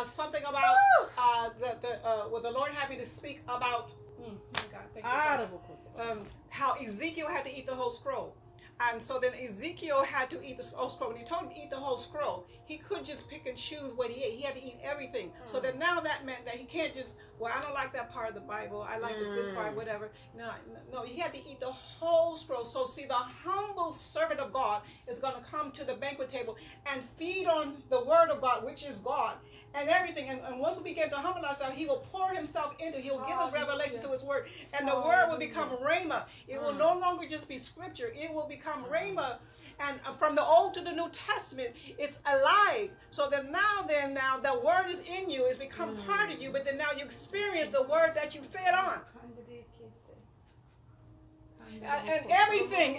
something about what the Lord had me to speak about. Oh God, thank you, how Ezekiel had to eat the whole scroll. And so then Ezekiel had to eat the whole scroll. When he told him to eat the whole scroll, he couldn't just pick and choose what he ate. He had to eat everything. So then now that meant that he can't just, well, I don't like that part of the Bible. I like the good part, whatever. No, he had to eat the whole scroll. So see, the humble servant of God is going to come to the banquet table and feed on the word of God, which is God. And everything, and once we begin to humble ourselves, he will pour himself into, he will give us revelation through his word, and the word will become rhema. It will no longer just be scripture, it will become rhema. And from the Old to the New Testament, it's alive. So then now the word is in you, it's become part of you, but then now you experience the word that you fed on. And everything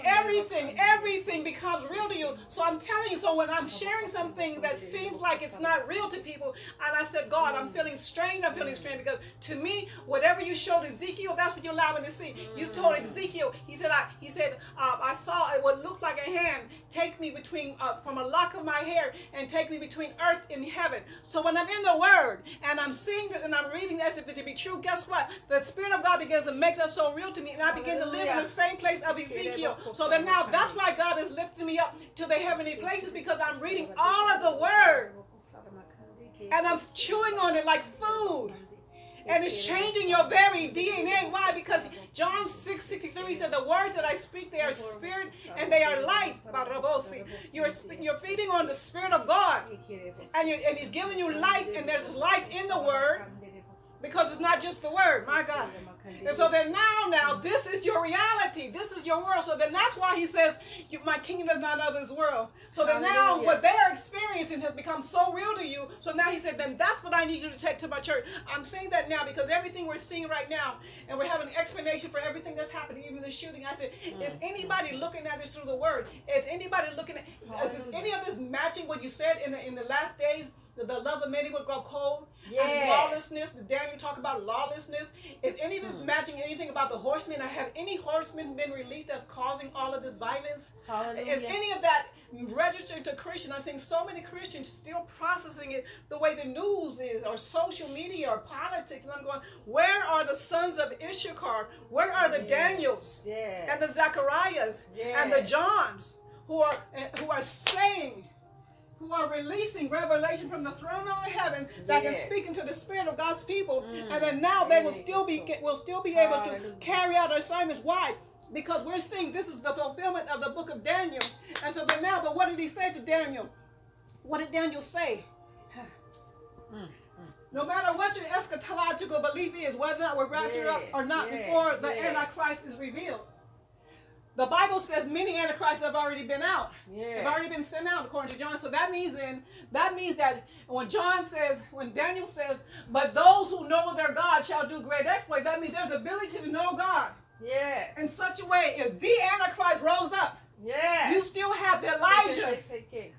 becomes real to you. So I'm telling you, so when I'm sharing something that seems like it's not real to people, and I said, God, I'm feeling strained, because to me, whatever you showed Ezekiel, that's what you allowed me to see. You told Ezekiel, he said, I saw it would look like a hand, take me between, from a lock of my hair, and take me between earth and heaven. So when I'm in the word, and I'm seeing this, and I'm reading as if it to be true, guess what? The Spirit of God begins to make that so real to me, and I begin to live in the same place of Ezekiel. So then now that's why God is lifting me up to the heavenly places, because I'm reading all of the word and I'm chewing on it like food, and it's changing your very DNA. Why? Because John 6:63 said, the words that I speak, they are spirit and they are life. You're feeding on the Spirit of God, and he's giving you life, and there's life in the word, because it's not just the word, my God. And so then now this is your reality. This is your world. So then that's why he says, my kingdom is not of this world. So then now what they are experiencing has become so real to you. So now he said, then that's what I need you to take to my church. I'm saying that now because everything we're seeing right now, and we're having an explanation for everything that's happening, even the shooting. I said, is anybody looking at this through the word? Is anybody looking at, is any of this matching what you said in the last days? The love of many will grow cold. And lawlessness. Daniel talk about lawlessness. Is any of this matching anything about the horsemen? Or have any horsemen been released that's causing all of this violence? Is any of that registered to Christian? I'm saying so many Christians still processing it the way the news is, or social media, or politics. And I'm going, where are the sons of Issachar? Where are the Daniels and the Zacharias and the Johns who are saying, who are releasing revelation from the throne of heaven that can speak into the spirit of God's people, and then now they will still be able to carry out their assignments. Why? Because we're seeing this is the fulfillment of the book of Daniel. And so then now, but what did he say to Daniel? What did Daniel say? No matter what your eschatological belief is, whether or not we're raptured up or not before the Antichrist is revealed. The Bible says many antichrists have already been out. Have already been sent out, according to John. So that means that when Daniel says, but those who know their God shall do great exploits, that means there's ability to know God. In such a way, if the Antichrist rose up, you still have the Elijahs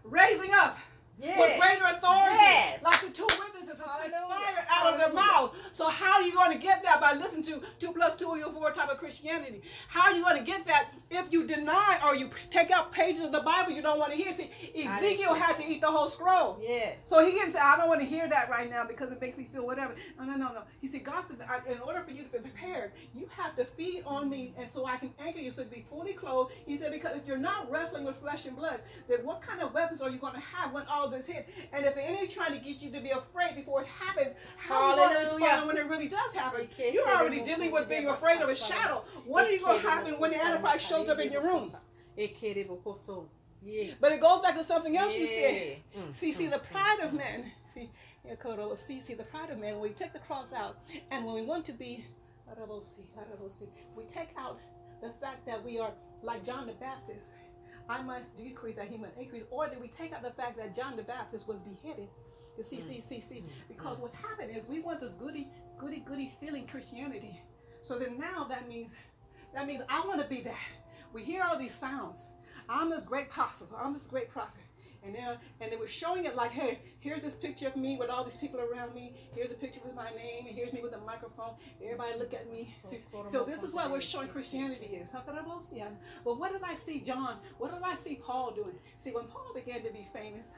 raising up. With greater authority, like the two witnesses, that spit fire out of their mouth. So how are you going to get that? By listening to 2 + 2 = 4 type of Christianity. How are you going to get that if you deny or you take out pages of the Bible you don't want to hear? See, Ezekiel had to eat the whole scroll. So he didn't say, I don't want to hear that right now because it makes me feel whatever. No. He said, God said, in order for you to be prepared, you have to feed on me, and so I can anchor you, so to be fully clothed. He said, because if you're not wrestling with flesh and blood, then what kind of weapons are you going to have when all this hit? And if the enemy is trying to get you to be afraid before it happens, how are you going to respond when it really does happen? You're already dealing with being afraid of a shadow. What are you going to happen when the Antichrist shows up in your room? But it goes back to something else you said. See the pride of man. See the pride of man. When we take the cross out, and when we want to be, we take out the fact that we are like John the Baptist. I must decrease that he must increase. Or that we take out the fact that John the Baptist was beheaded. See. Because what happened is we want this goody feeling Christianity. So then now that means I want to be that. We hear all these sounds. I'm this great apostle. I'm this great prophet. And they were showing it like, hey, here's this picture of me with all these people around me. Here's a picture with my name, and here's me with a microphone. Everybody look at me. So this is what we're showing Christianity is. But what did I see John? What did I see Paul doing? See, when Paul began to be famous,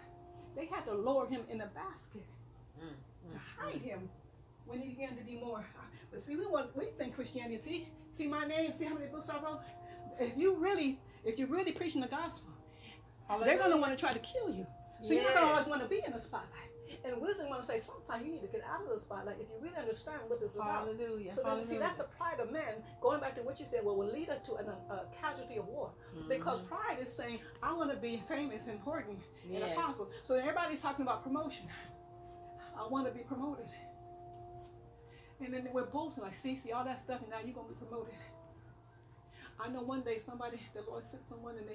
they had to lower him in a basket. to hide him when he began to be more. But see, we think Christianity. See my name. See how many books I wrote. If you're really preaching the gospel, they're going to want to try to kill you. So you're not going to always want to be in the spotlight. And wisdom want to say sometimes you need to get out of the spotlight if you really understand what this is about. Hallelujah. So then, see, that's the pride of man. Going back to what you said, will lead us to a casualty of war. Because pride is saying, I want to be famous, important, and apostle. So then everybody's talking about promotion. I want to be promoted. And then we're boasting like, see all that stuff, and now you're going to be promoted. I know one day the Lord sent someone, and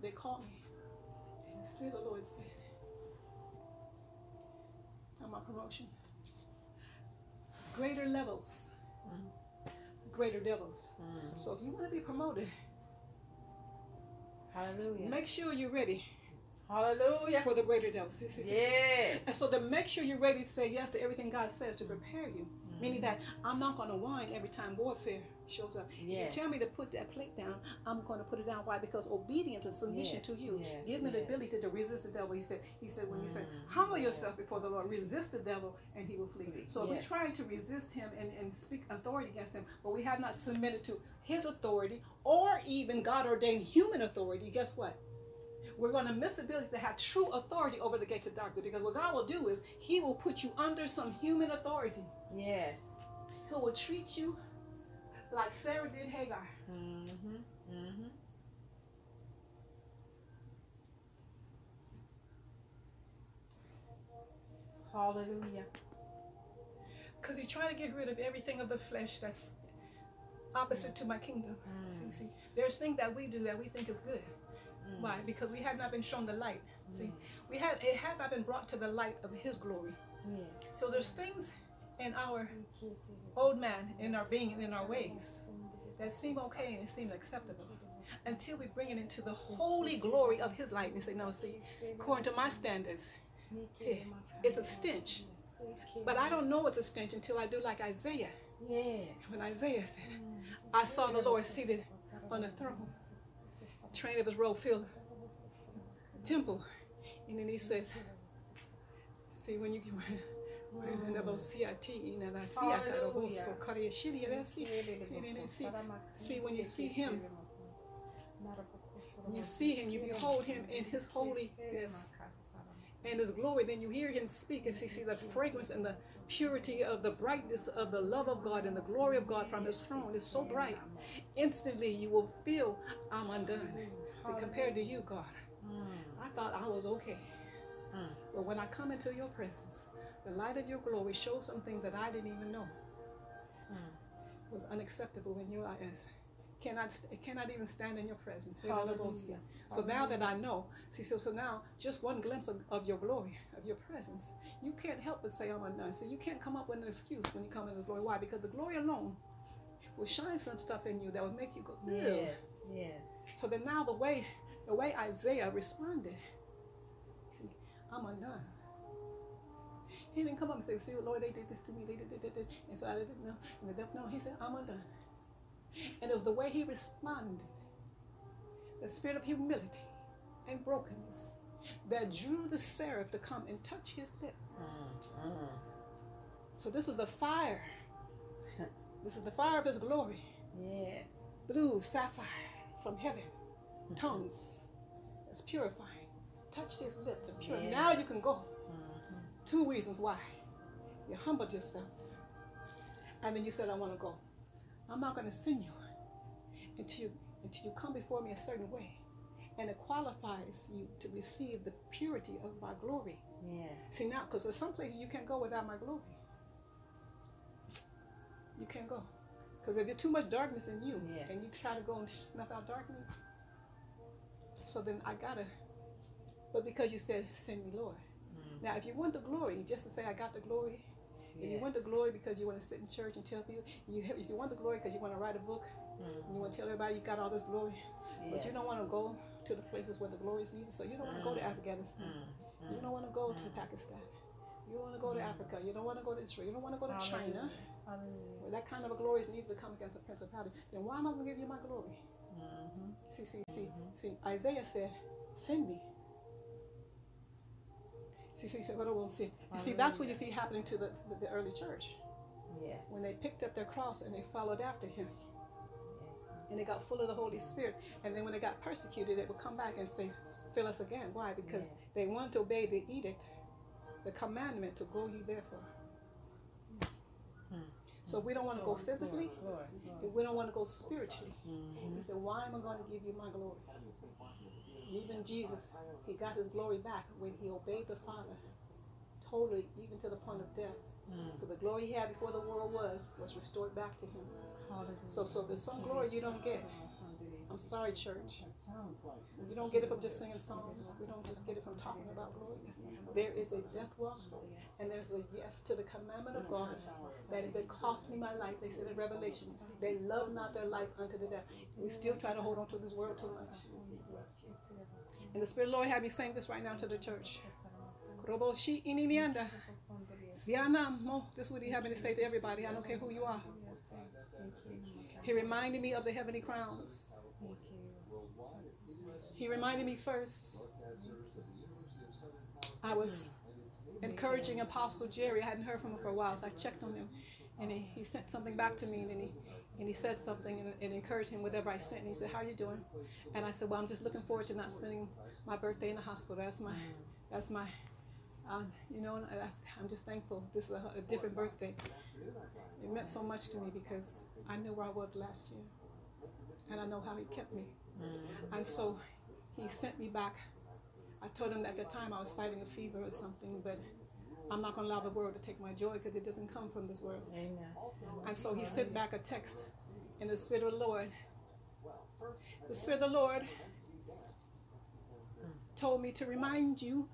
they called me. And the Spirit of the Lord said, my promotion. Greater levels. Greater devils. So if you want to be promoted, hallelujah, make sure you're ready. Hallelujah. For the greater devils. Yes. And so to make sure you're ready to say yes to everything God says to prepare you. Meaning that I'm not going to whine every time warfare shows up. Yes. If you tell me to put that plate down, I'm going to put it down. Why? Because obedience and submission to you gives me the ability to resist the devil. He said when you say, humble yourself before the Lord, resist the devil and he will flee. So if we're trying to resist him and speak authority against him, but we have not submitted to his authority or even God-ordained human authority, guess what? We're going to miss the ability to have true authority over the gates of darkness, because what God will do is he will put you under some human authority. Yes. Who will treat you like Sarah did Hagar. Hallelujah. Because he's trying to get rid of everything of the flesh that's opposite to my kingdom. See, there's things that we do that we think is good. Why? Because we have not been shown the light. See, it has not been brought to the light of his glory. So there's things in our old man, in our being, and in our ways that seem okay and seem acceptable until we bring it into the holy glory of his light. And say, no, see, according to my standards, it's a stench. But I don't know it's a stench until I do like Isaiah. When Isaiah said, I saw the Lord seated on the throne, train of his robe filled the temple. And then he says, see, when you see when you see him, you behold him in his holiness and his glory, then you hear him speak, and see the fragrance and the purity of the brightness of the love of God and the glory of God from his throne is so bright. Instantly you will feel, I'm undone. See, compared to you, God, I thought I was okay. But when I come into your presence, the light of your glory shows something that I didn't even know was unacceptable in your eyes. It cannot even stand in your presence. Hallelujah. So now that I know, see, so now just one glimpse of your glory, of your presence, you can't help but say, I'm undone. So you can't come up with an excuse when you come into the glory. Why? Because the glory alone will shine some stuff in you that will make you go, ew. Yes. So then now the way Isaiah responded, see, I'm undone. He didn't come up and say, see, Lord, they did this to me, they did. And so I didn't know. And the devil, no, he said, I'm undone. And it was the way he responded, the spirit of humility and brokenness, that drew the seraph to come and touch his lip. So this is the fire. This is the fire of his glory. Yeah. Blue sapphire from heaven. Tongues. That's purifying. Touched his lips and pure. Now you can go. 2 reasons why. You humbled yourself. And then you said, I want to go. I'm not going to send you until you come before me a certain way. And it qualifies you to receive the purity of my glory. Yeah. See now, because there's some places you can't go without my glory. You can't go. Because if there's too much darkness in you, and you try to go and snuff out darkness, so then I gotta, but because you said, send me, Lord. Now, if you want the glory, just to say, I got the glory, if you want the glory because you want to sit in church and tell people, if you want the glory because you want to write a book, and you want to tell everybody you got all this glory, but you don't want to go to the places where the glory is needed, so you don't want to go to Afghanistan, you don't want to go to Pakistan, you don't want to go to Africa, you don't want to go to Israel, you don't want to go to China, where that kind of a glory is needed to come against a principality. Then why am I going to give you my glory? See, Isaiah said, send me. You see, that's what you see happening to the early church. Yes. When they picked up their cross and they followed after him. Yes. And they got full of the Holy Spirit. And then when they got persecuted, they would come back and say, fill us again. Why? Because they wanted to obey the edict, the commandment to go ye therefore. So we don't want to go physically. We don't want to go spiritually. He said, why am I going to give you my glory? Even Jesus, he got his glory back when he obeyed the Father totally, even to the point of death. So the glory he had before the world was restored back to him. So there's some glory you don't get. I'm sorry, church. You don't get it from just singing songs. We don't just get it from talking about glory. There is a death walk, and there's a yes to the commandment of God, that if it cost me my life, they said in Revelation, they love not their life unto the death. We still try to hold on to this world too much. And the Spirit of the Lord had me saying this right now to the church. This is what he had me to say to everybody. I don't care who you are. He reminded me of the heavenly crowns. He reminded me first. I was encouraging Apostle Jerry. I hadn't heard from him for a while, so I checked on him. And he sent something back to me, and he said something and encouraged him whatever I sent. And he said, how are you doing? And I said, well, I'm just looking forward to not spending my birthday in the hospital. That's my I'm just thankful. This is a different birthday. It meant so much to me because I knew where I was last year. And I know how he kept me. And so he sent me back. I told him at the time I was fighting a fever or something, but I'm not going to allow the world to take my joy because it doesn't come from this world. Amen. And so he sent back a text in the Spirit of the Lord. The Spirit of the Lord told me to remind you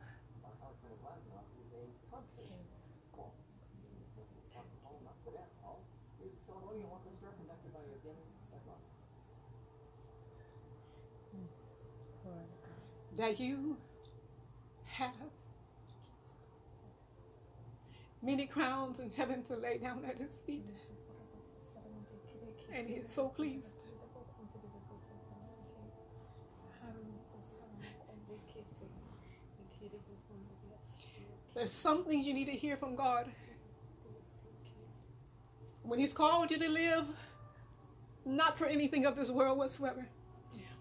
that you have many crowns in heaven to lay down at his feet. And he is so pleased. There's some things you need to hear from God. When he's called you to live, not for anything of this world whatsoever.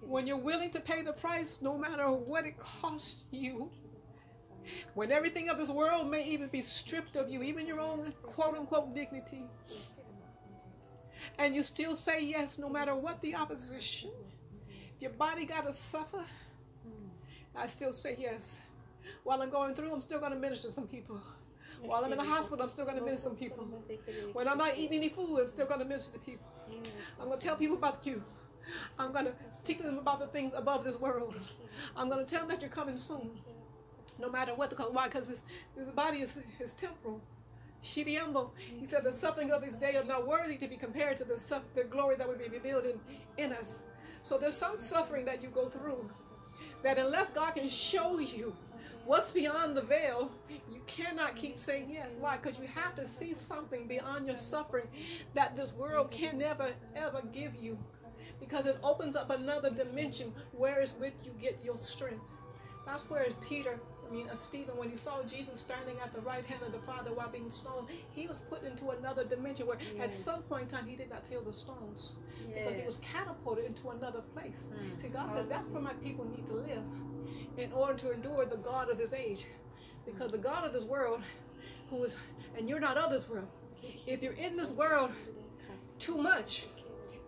When you're willing to pay the price, no matter what it costs you. When everything of this world may even be stripped of you, even your own quote-unquote dignity. And you still say yes, no matter what the opposition. If your body got to suffer, I still say yes. While I'm going through, I'm still going to minister to some people. While I'm in the hospital, I'm still going to minister to some people. When I'm not eating any food, I'm still going to minister to people. I'm going to tell people about you. I'm going to teach them about the things above this world. I'm going to tell them that you're coming soon. No matter what. Why? Because this body is temporal. Shiriambo. He said the suffering of this day are not worthy to be compared to the glory that will be revealed in us. So there's some suffering that you go through that unless God can show you what's beyond the veil, you cannot keep saying yes. Why? Because you have to see something beyond your suffering that this world can never, ever give you. Because it opens up another dimension where it's with you get your strength. That's where Stephen, when he saw Jesus standing at the right hand of the Father while being stoned, he was put into another dimension where at some point in time he did not feel the stones. Because he was catapulted into another place. See, God said that's where my people need to live in order to endure the God of this age. Because the God of this world, and you're not of this world. If you're in this world too much,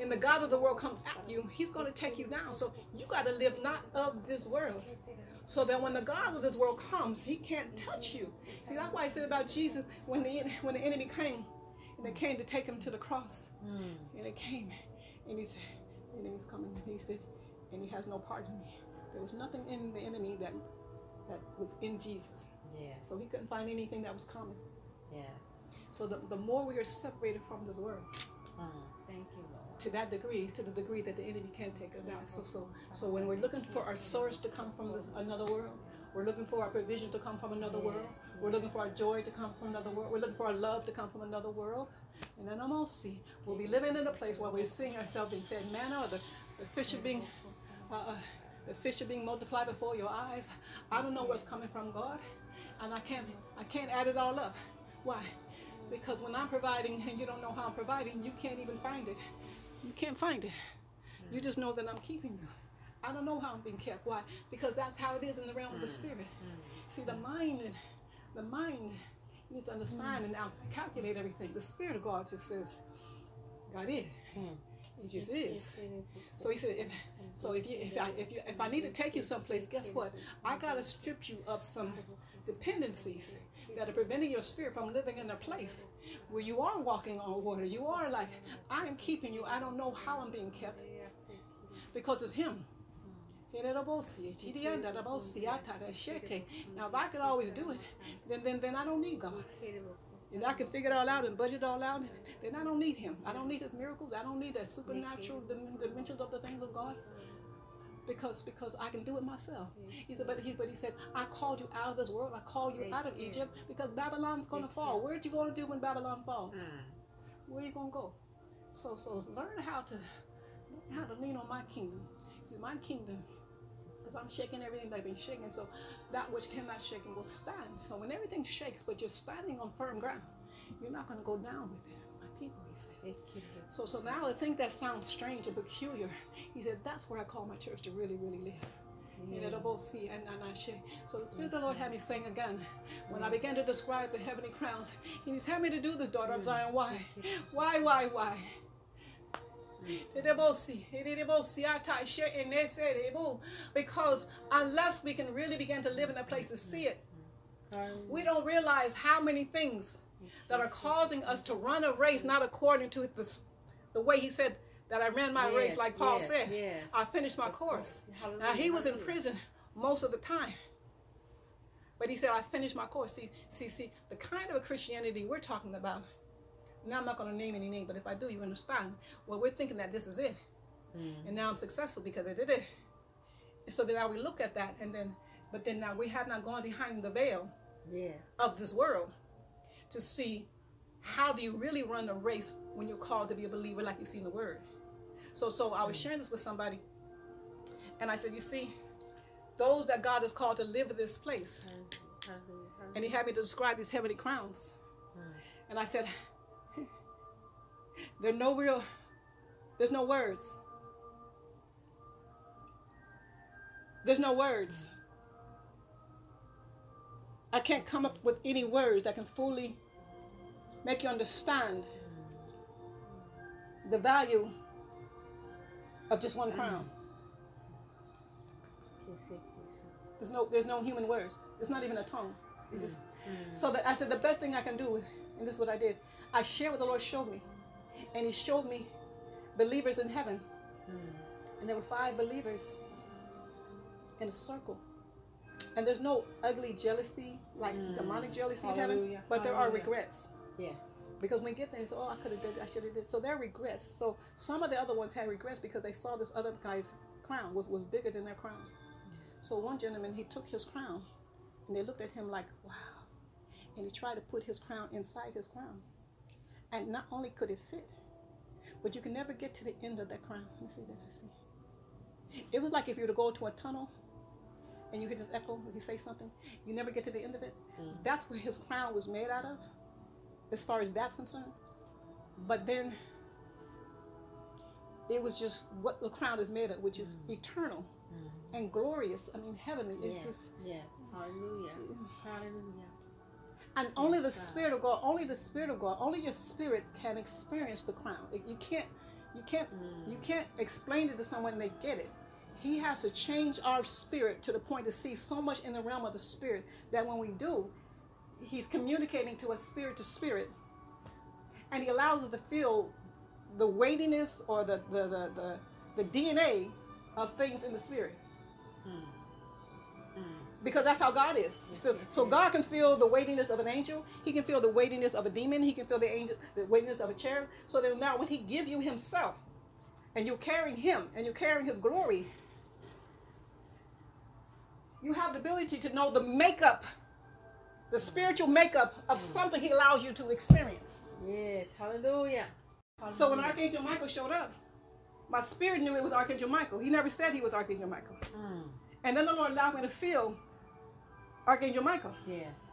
and the God of the world comes at you, he's going to take you down. So you got to live not of this world. So that when the God of this world comes, he can't touch you. See, that's why I said about Jesus, when the enemy came, and they came to take him to the cross. And they came, and he said, the enemy's coming. And he said, and he has no part in me. There was nothing in the enemy that was in Jesus. Yeah. So he couldn't find anything that was common. Yeah. So the more we are separated from this world, thank you, Lord. to that degree, to the degree that the enemy can take us out. So when we're looking for our source to come from another world, we're looking for our provision to come from another world. We're looking for our joy to come from another world. We're looking for our love to come from another world. And then we'll be living in a place where we're seeing ourselves being fed manna, or the fish are being The fish are being multiplied before your eyes. I don't know where it's coming from, God, and I can't add it all up. Why? Because when I'm providing and you don't know how I'm providing, you can't even find it. You can't find it. You just know that I'm keeping you. I don't know how I'm being kept. Why? Because that's how it is in the realm of the spirit. See, the mind needs to understand and now calculate everything. The Spirit of God just says, God is. It just is. So he said, if I need to take you someplace, guess what? I gotta strip you of some dependencies that are preventing your spirit from living in a place where you are walking on water. You are like, I am keeping you. I don't know how I'm being kept because it's Him. Now, if I could always do it, then I don't need God. And I can figure it all out and budget it all out, then I don't need Him. I don't need His miracles. I don't need that supernatural dimensions of the things of God. Because I can do it myself. He said, but he said, I called you out of this world. I called you out of Egypt because Babylon's going to fall. Where are you going to do when Babylon falls? Where are you going to go? So learn how to lean on my kingdom. See, my kingdom, because I'm shaking everything they've been shaking, so that which cannot shake will stand. So when everything shakes, but you're standing on firm ground, you're not going to go down with it. My people, he says. So now I think that sounds strange and peculiar. He said, that's where I call my church to really, really live. So the Spirit of the Lord had me sing again. When I began to describe the heavenly crowns, He's had me to do this, daughter of Zion. Why? Why? Because unless we can really begin to live in a place to see it, we don't realize how many things that are causing us to run a race not according to the way He said that I ran my race, like Paul said. I finished my course. Now, he was in prison most of the time, but he said, I finished my course. See, the kind of a Christianity we're talking about. Now, I'm not going to name any name, but if I do, you understand. Well, we're thinking that this is it. And now I'm successful because I did it. And so then now we look at that, but then now we have not gone behind the veil of this world to see how do you really run a race when you're called to be a believer like you see in the Word. So I was sharing this with somebody, and I said, you see, those that God has called to live in this place, and He had me to describe these heavenly crowns. And I said, there's no words. There's no words. I can't come up with any words that can fully make you understand the value of just one crown. There's no human words. There's not even a tongue. So I said the best thing I can do, and this is what I did. I shared what the Lord showed me. And He showed me believers in heaven. And there were 5 believers in a circle. And there's no ugly jealousy, like demonic jealousy in heaven, but there are regrets. Yes. Because when we get there, it's, I could have did it, I should have did it. So there are regrets. So some of the other ones had regrets because they saw this other guy's crown was bigger than their crown. So one gentleman, he took his crown, and they looked at him like, wow. And he tried to put his crown inside his crown. And not only could it fit, but you can never get to the end of that crown. Let me see that. I see. It was like if you were to go to a tunnel and you could just echo if you say something, you never get to the end of it. That's what his crown was made out of, as far as that's concerned. But then it was just what the crown is made of, which is eternal and glorious. I mean, heavenly. It's just, hallelujah. Hallelujah. And only the Spirit of God, only your spirit can experience the crown. You can't explain it to someone and they get it. He has to change our spirit to the point to see so much in the realm of the Spirit that when we do, He's communicating to us spirit to spirit, and He allows us to feel the weightiness or the DNA of things in the Spirit. Because that's how God is. So God can feel the weightiness of an angel. He can feel the weightiness of a demon. He can feel the weightiness of a cherub. So that now when He gives you Himself, and you're carrying Him, and you're carrying His glory, you have the ability to know the makeup, the spiritual makeup of something He allows you to experience. Yes, hallelujah. So when Archangel Michael showed up, My spirit knew it was Archangel Michael. He never said he was Archangel Michael. And then the Lord allowed me to feel Archangel Michael. Yes.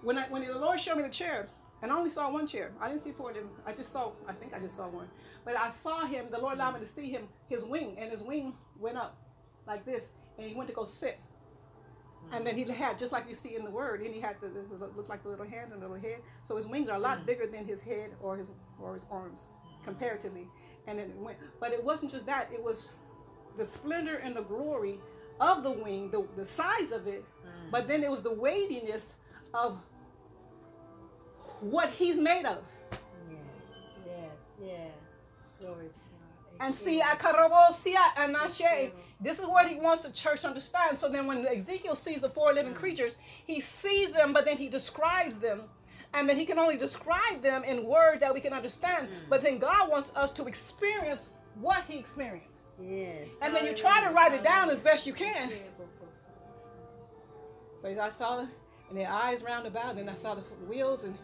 When the Lord showed me the chair, and I only saw one chair. I didn't see four of them. I think I just saw one. But I saw him, the Lord allowed me to see him, his wing, and his wing went up like this, and he went to go sit. And then he had, just like you see in the word, and he had the looked like the little hands and the little head. So his wings are a lot bigger than his head or his arms, comparatively. And then it went. But it wasn't just that. It was the splendor and the glory of the wing, the size of it. But then it was the weightiness of what he's made of. Yes. Glory to God. And see, this is what he wants the church to understand. So then when Ezekiel sees the four living creatures, he sees them, but then he describes them. And then he can only describe them in words that we can understand. But then God wants us to experience what he experienced. Yes. And then you try to write it down as best you can. So I saw them, and their eyes round about, and I saw the wheels, and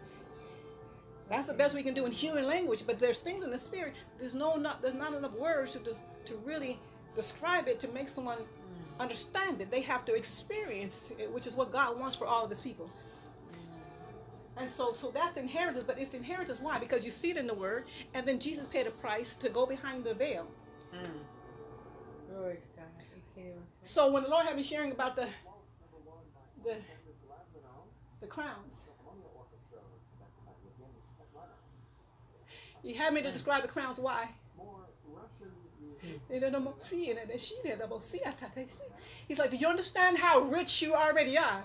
that's the best we can do in human language. But there's things in the spirit. There's not enough words to really describe it to make someone understand it. They have to experience it, which is what God wants for all of his people. And so that's the inheritance. But it's the inheritance. Why? Because you see it in the word, and then Jesus paid a price to go behind the veil. Glory to God. So when the Lord had me sharing about the crowns, he had me to describe the crowns. Why? He's like, do you understand how rich you already are?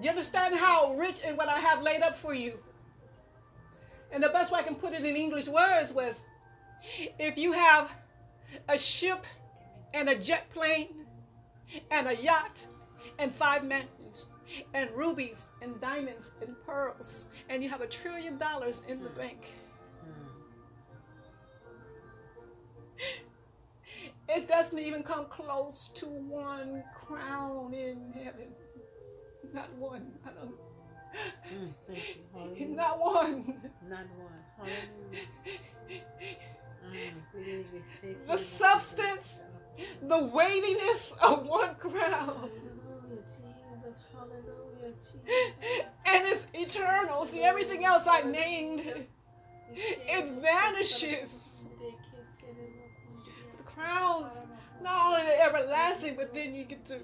You understand how rich and what I have laid up for you? And the best way I can put it in English words was, if you have a ship and a jet plane and a yacht and 5 mansions and rubies and diamonds and pearls, and you have $1 trillion in the bank, it doesn't even come close to one crown in heaven. Not one. I don't. Thank you. Not one. Not one. Hallelujah. The substance, the weightiness of one crown. Hallelujah, Jesus. Hallelujah, Jesus. And it's eternal. See, everything else I named, it vanishes. The crowns, not only they're everlasting, but then you get to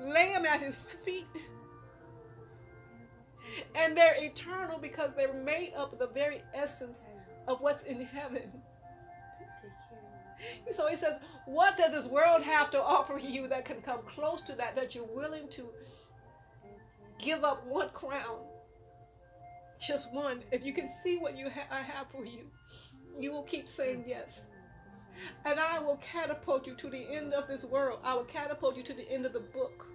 lay them at his feet. And they're eternal because they're made up of the very essence of what's in heaven. So he says, what does this world have to offer you that can come close to that you're willing to give up one crown? Just one. If you can see what I have for you, you will keep saying yes. And I will catapult you to the end of this world. I will catapult you to the end of the book.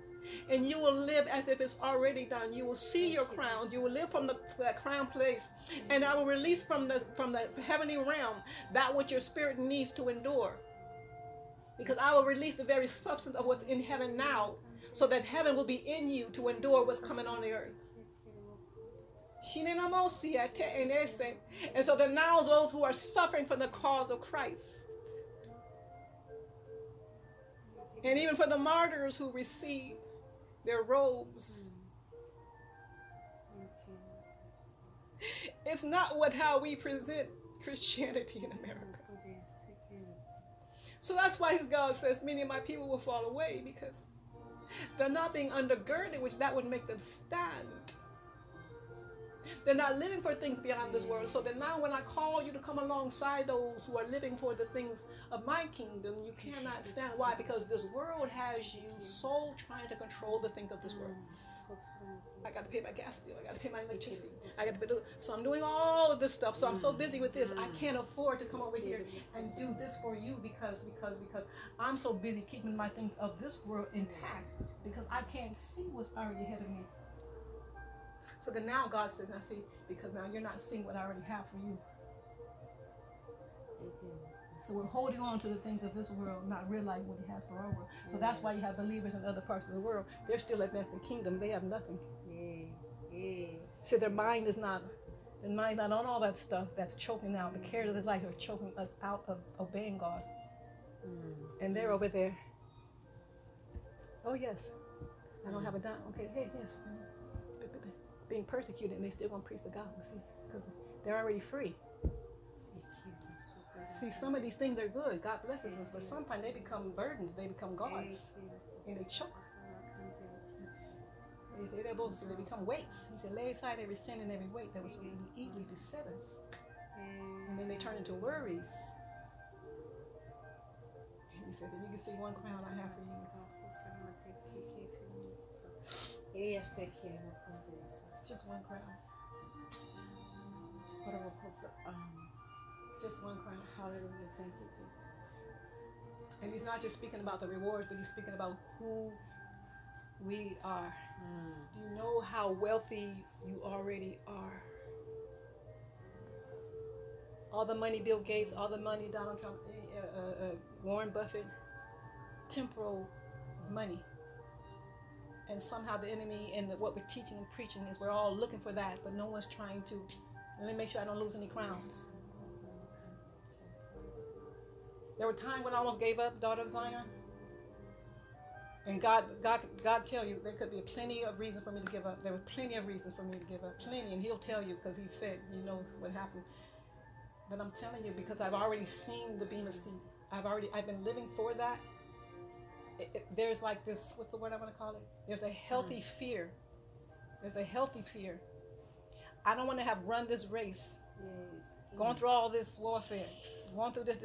And you will live as if it's already done. You will see your crowns. You will live from that crown place. And I will release from the heavenly realm that which your spirit needs to endure. Because I will release the very substance of what's in heaven now, so that heaven will be in you to endure what's coming on the earth. And so that now those who are suffering for the cause of Christ, and even for the martyrs who receive their robes, it's not how we present Christianity in America. So that's why God says many of my people will fall away, because they're not being undergirded, which that would make them stand. They're not living for things beyond this world. So that now when I call you to come alongside those who are living for the things of my kingdom, you cannot stand. Why? Because this world has you so trying to control the things of this world. I got to pay my gas bill. I got to pay my electricity. So I'm doing all of this stuff. So I'm so busy with this. I can't afford to come over here and do this for you because I'm so busy keeping my things of this world intact, because I can't see what's already ahead of me. So then now God says, now see, because now you're not seeing what I already have for you. So we're holding on to the things of this world, not realizing what he has for our world. So that's why you have believers in other parts of the world. They're still advanced the kingdom. They have nothing. So their mind is not The mind's not on all that stuff that's choking out. The cares of this life are choking us out of obeying God. And they're over there. Oh, yes. I don't have a dime. Okay, hey, yes. Being persecuted, and they still going to preach the gospel, see? Because they're already free. See, some of these things are good. God blesses us. But sometimes they become burdens. They become gods. And they choke. They become weights. He said, lay aside every sin and every weight that was easily beset us. And then they turn into worries. And he said, if you can see one crown I have for you. Just one crown. Just one crown. Hallelujah. Thank you, Jesus. And he's not just speaking about the rewards, but he's speaking about who we are. Do you know how wealthy you already are? All the money Bill Gates, all the money Donald Trump, Warren Buffett, temporal money. And somehow the enemy and what we're teaching and preaching is we're all looking for that, but no one's trying to. Let me make sure I don't lose any crowns. There were times when I almost gave up, daughter of Zion. And God tell you, there could be plenty of reasons for me to give up. There were plenty of reasons for me to give up. Plenty, and he'll tell you because he said, he knows what happened. But I'm telling you, because I've already seen the Bema seat. I've been living for that. There's like this, what's the word I want to call it? There's a healthy fear. There's a healthy fear. I don't want to have run this race. Going through all this warfare. Going through this.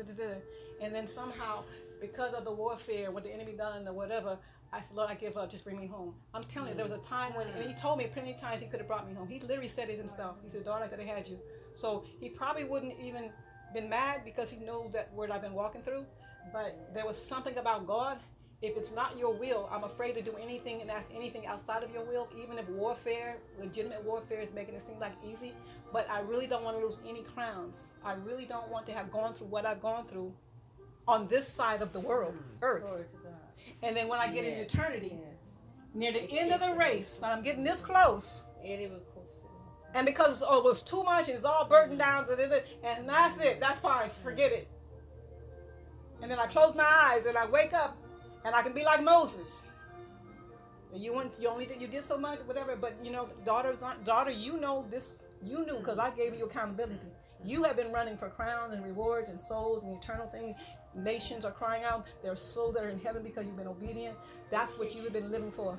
And then somehow, because of the warfare, what the enemy done or whatever, I said, Lord, I give up. Just bring me home. I'm telling you, there was a time when, and he told me plenty of times he could have brought me home. He literally said it himself. He said, daughter, I could have had you. So he probably wouldn't even been mad because he knew that word I've been walking through. But there was something about God. If it's not your will, I'm afraid to do anything and ask anything outside of your will, even if warfare, legitimate warfare is making it seem like easy. But I really don't want to lose any crowns. I really don't want to have gone through what I've gone through on this side of the world, earth. And then when I get in eternity, near the end of the race, when I'm getting this close, and because it was too much and it's all burdened down, and that's it, that's fine, forget it. And then I close my eyes and I wake up and I can be like Moses. You did so much, whatever, but you know, daughter, you know this, you knew because I gave you accountability. You have been running for crowns and rewards and souls and eternal things. Nations are crying out. There are souls that are in heaven because you've been obedient. That's what you have been living for.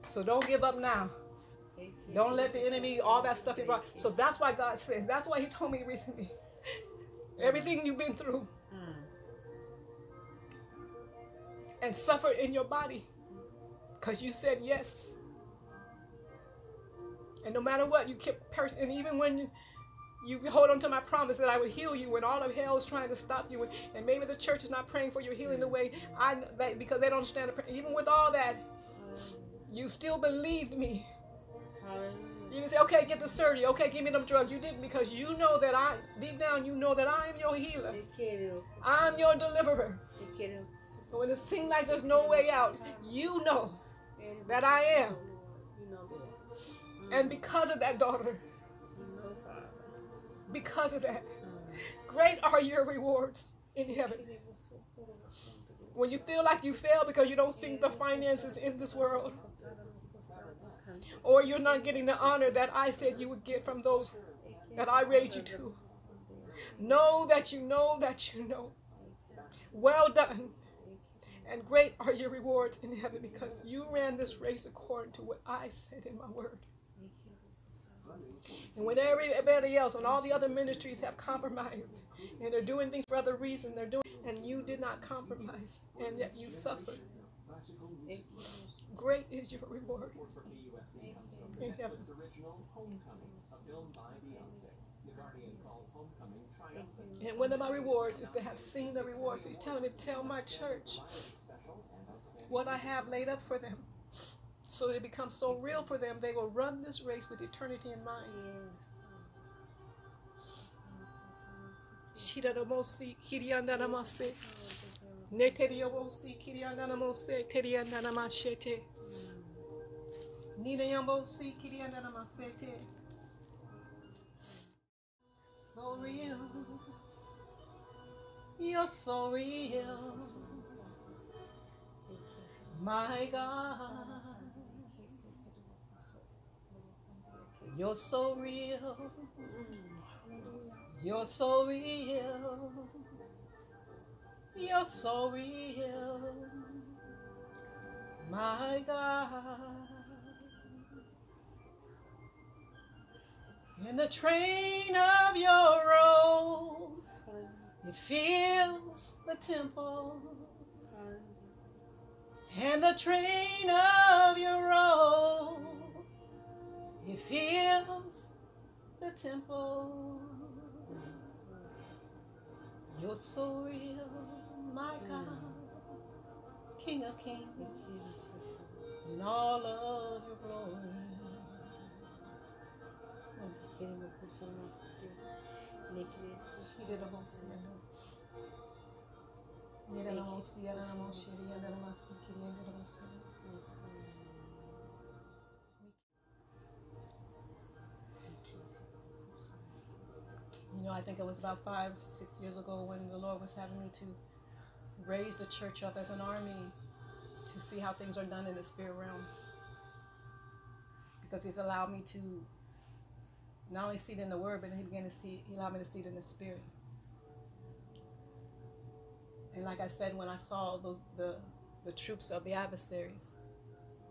So don't give up now. Don't let the enemy, all that stuff he brought. So that's why God says, that's why he told me recently, everything you've been through and suffered in your body because you said yes. And no matter what, you kept person, and even when you hold on to my promise that I would heal you when all of hell is trying to stop you, and maybe the church is not praying for your healing the way because they don't understand the, even with all that, you still believed me. You didn't say, okay, get the surgery, okay, give me them drugs. You didn't, because you know that deep down, you know that I am your healer. I'm your deliverer. But when it seems like there's no way out, you know that I am. And because of that, daughter, because of that, great are your rewards in heaven. When you feel like you fail because you don't see the finances in this world, or you're not getting the honor that I said you would get from those that I raised you to, know that you know that you know. Well done. And great are your rewards in heaven because you ran this race according to what I said in my word. And when everybody else, when all the other ministries have compromised and they're doing things for other reasons, and you did not compromise, and yet you suffered, great is your reward in heaven. And one of my rewards is to have seen the rewards. He's telling me to tell my church what I have laid up for them. So that it becomes so real for them, they will run this race with eternity in mind. so real. You're so real. My God. You're so real. You're so real. You're so real. My God. In the train of your robe, it fills the temple. And the train of your robe, it fills the temple. You're so real, my God, King of Kings, in all of your glory. You know, I think it was about 5, 6 years ago when the Lord was having me to raise the church up as an army to see how things are done in the spirit realm. Because He's allowed me to not only see it in the Word, but then He allowed me to see it in the Spirit. And like I said, when I saw the troops of the adversaries,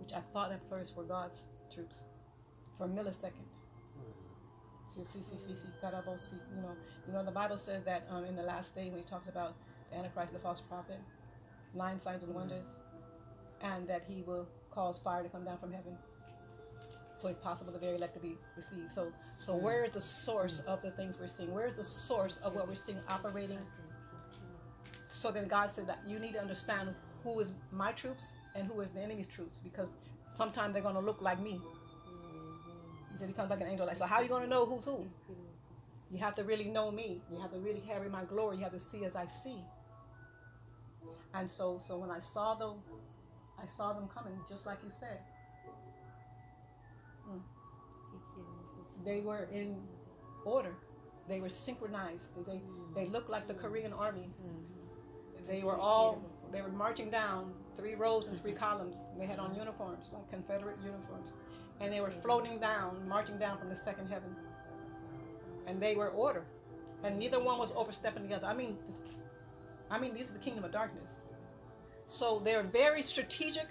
which I thought at first were God's troops, for a millisecond. You know, the Bible says that in the last day, when He talks about the Antichrist, the false prophet, 9 signs and wonders, and that he will cause fire to come down from heaven, so if possible the very elect to be received. So where is the source of the things we're seeing? Where is the source of what we're seeing operating? So then God said that you need to understand who is my troops and who is the enemy's troops, because sometimes they're going to look like me. He said He comes like an angel. So how are you going to know who's who? You have to really know me. You have to really carry my glory. You have to see as I see. And so when I saw them coming, just like you said. They were in order. They were synchronized. They looked like the Korean army. They were marching down 3 rows and 3 columns. They had on uniforms, like Confederate uniforms. And they were floating down, marching down from the second heaven. And they were order. And neither one was overstepping the other. I mean, these are the kingdom of darkness. So they're very strategic.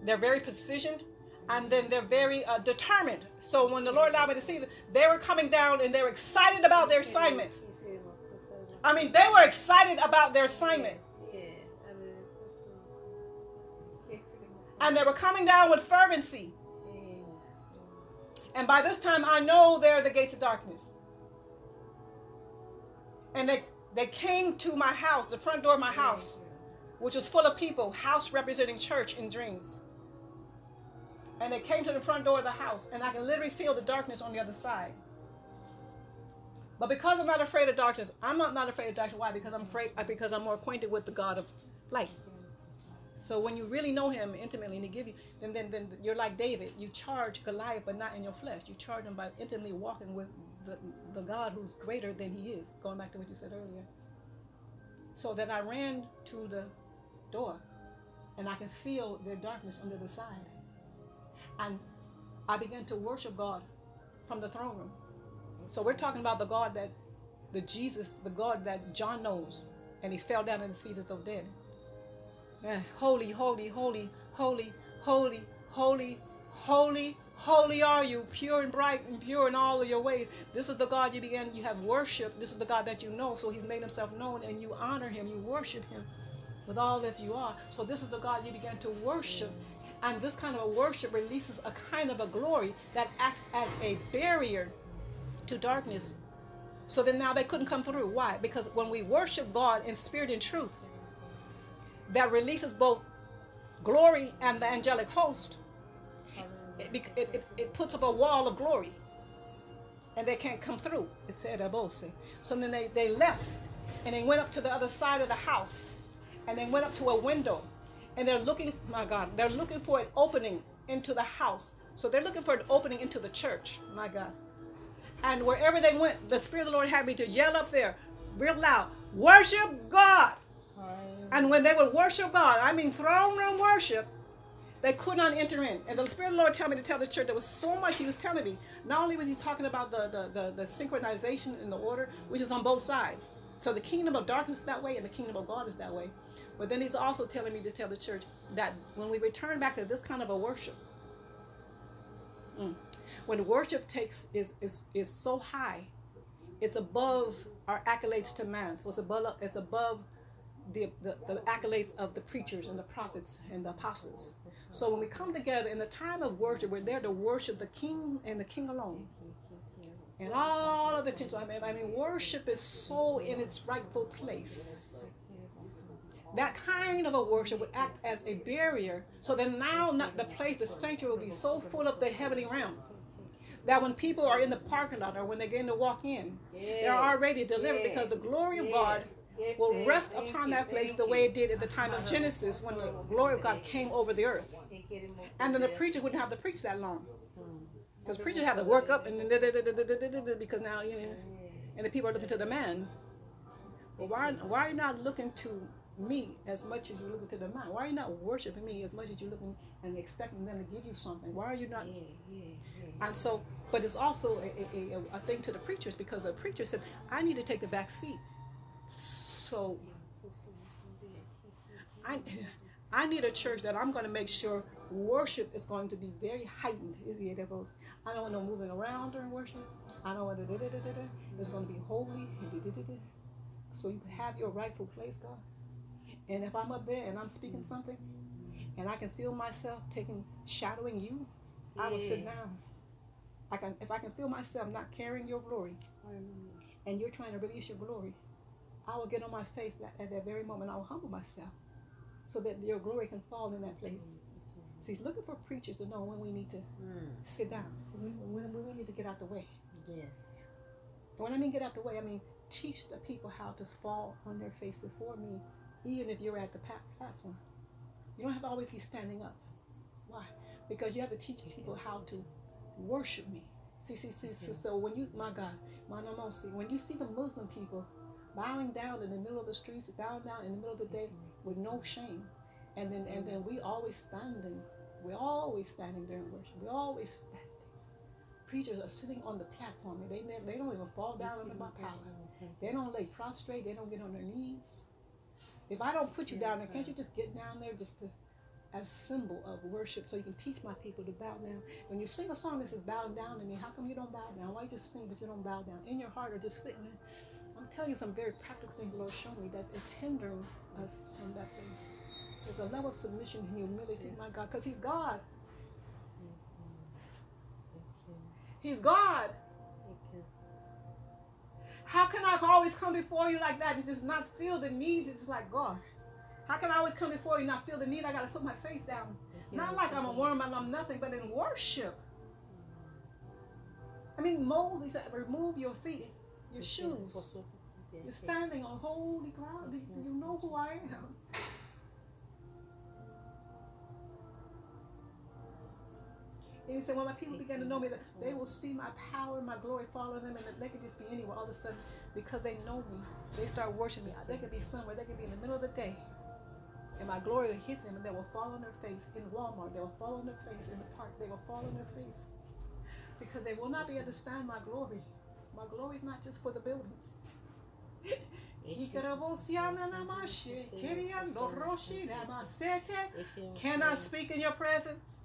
They're very positioned. And then they're very determined. So when the Lord allowed me to see them, they were coming down and they were excited about their assignment. I mean, they were excited about their assignment. And they were coming down with fervency. And by this time, I know they're the gates of darkness. And they came to my house, the front door of my house, which was full of people, house representing church in dreams. And they came to the front door of the house, and I can literally feel the darkness on the other side. But because I'm not afraid of darkness, I'm not afraid of darkness. Why? Because I'm more acquainted with the God of light. So when you really know Him intimately, and He give you, then you're like David. You charge Goliath, but not in your flesh. You charge him by intimately walking with the God who's greater than he is. Going back to what you said earlier. So then I ran to the door, and I can feel their darkness on the other side. And I began to worship God from the throne room. So we're talking about the God the God that John knows, and he fell down at His feet as though dead. Holy, holy, holy, holy, holy, holy, holy, holy are you, pure and bright and pure in all of your ways. This is the God you have worship. This is the God that you know. So He's made Himself known, and you honor Him, you worship Him with all that you are. So this is the God you began to worship. And this kind of a worship releases a kind of a glory that acts as a barrier to darkness. So then now they couldn't come through. Why? Because when we worship God in spirit and truth, that releases both glory and the angelic host. It puts up a wall of glory, and they can't come through. It said Abose. So then they left, and they went up to the other side of the house, and they went up to a window, and they're looking, my God, they're looking for an opening into the house. So they're looking for an opening into the church, my God. And wherever they went, the Spirit of the Lord had me to yell up there real loud, worship God. And when they would worship God, I mean throne room worship, they could not enter in. And the Spirit of the Lord told me to tell this church there was so much he was telling me. Not only was he talking about the synchronization in the order, which is on both sides. So the kingdom of darkness is that way and the kingdom of God is that way. But then he's also telling me to tell the church that when we return back to this kind of a worship, when worship is so high, it's above our accolades to man. So it's above the accolades of the preachers and the prophets and the apostles. So when we come together in the time of worship, we're there to worship the King and the King alone. And all of the attention. I mean, worship is so in its rightful place. That kind of a worship would act as a barrier, so that now not the place, the sanctuary will be so full of the heavenly realm that when people are in the parking lot or when they're getting to walk in, they're already delivered because the glory of God will rest upon that place the way it did at the time of Genesis when the glory of God came over the earth. And then the preacher wouldn't have to preach that long. Because preachers have to work up and because now, you know, and the people are looking to the man. Well, why are you not looking to me as much as you're looking to the man? Why are you not worshiping me as much as you're looking and expecting them to give you something? Why are you not? And so, but it's also a thing to the preachers, because the preacher said, I need to take the back seat. So I need a church that I'm going to make sure worship is going to be very heightened. I don't want no moving around during worship. I don't want it's going to be holy. So you can have your rightful place, God. And if I'm up there and I'm speaking something and I can feel myself shadowing you, I will sit down. If I can feel myself not carrying your glory and you're trying to release your glory, I will get on my face at that very moment. I will humble myself so that your glory can fall in that place. See, he's looking for preachers to know when we need to sit down, so when we need to get out the way. Yes. And when I mean get out the way, I mean teach the people how to fall on their face before me, even if you're at the platform. You don't have to always be standing up. Why? Because you have to teach people how to worship me. See. So when you, my God, when you see the Muslim people bowing down in the middle of the streets, bowing down in the middle of the day with no shame, and then we're always standing during worship. We're always standing. Preachers are sitting on the platform, and they don't even fall down under my power. They don't lay prostrate. They don't get on their knees. If I don't put you down there, can't you just get down there just to, as a symbol of worship, so you can teach my people to bow down? When you sing a song that says bow down to me, how come you don't bow down? Why you just sing but you don't bow down? In your heart or just sitting there? I'm telling you some very practical things the Lord showed me that is hindering us from that place. There's a level of submission and humility, my God, because he's God. He's God. How can I always come before you like that and just not feel the need? It's like, God, how can I always come before you and not feel the need? I got to put my face down. Not like I'm a worm and I'm nothing, but in worship. I mean, Moses said, remove your feet, your shoes. You're standing on holy ground. Do you know who I am? And he said, when my people begin to know me, that they will see my power and my glory fall on them, and that they could just be anywhere. All of a sudden, because they know me, they start worshiping me. They could be somewhere. They could be in the middle of the day, and my glory will hit them, and they will fall on their face in Walmart. They will fall on their face in the park. They will fall on their face because they will not be able to stand my glory. My glory is not just for the buildings. Can I speak in your presence?